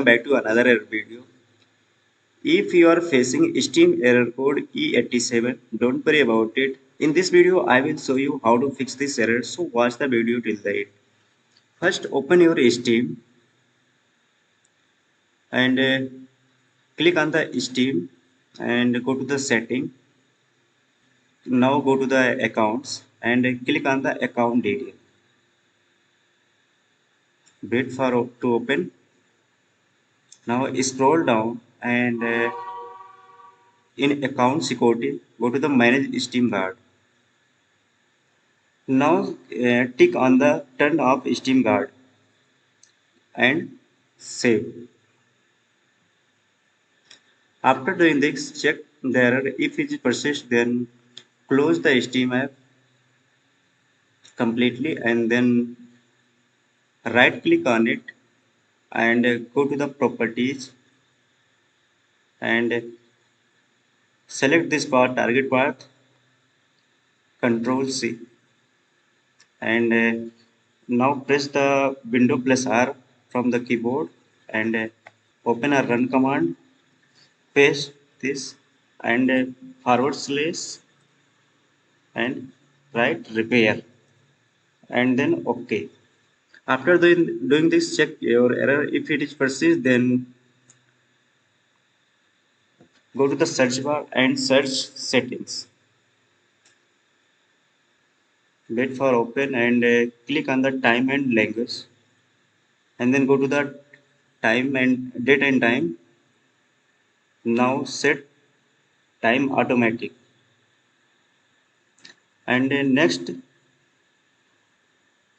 Back to another error video. If you are facing Steam error code E87, don't worry about it. In this video, I will show you how to fix this error, so watch the video till the end. First, open your Steam and click on the Steam and go to the setting. Now go to the accounts and click on the account detail. Wait for to open. Now scroll down and in account security, go to the manage Steam guard. Now tick on the turn off Steam guard and save. After doing this, check the error. If it persists, then close the Steam app completely and then right click on it and go to the properties and select this path, target path, Control C, and now press the window plus R from the keyboard and open a run command, paste this and forward slash and write repair and then OK. After doing this, check your error. If it is persist, then go to the search bar and search settings. Wait for open and click on the time and language and then go to the time and date and time. Now set time automatic and next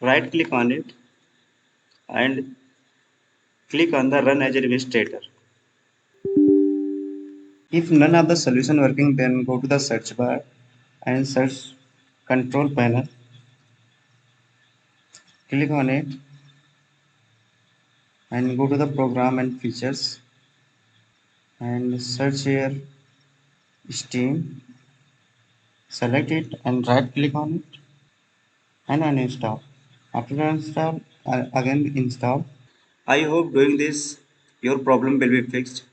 right click on it and click on the run as administrator. If none of the solution working, then go to the search bar and search control panel, click on it and go to the program and features and search here Steam, select it and right click on it and uninstall. After uninstall, again install. I hope doing this your problem will be fixed.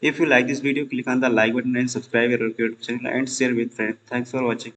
If you like this video, click on the like button and subscribe our YouTube channel and share with friends. Thanks for watching.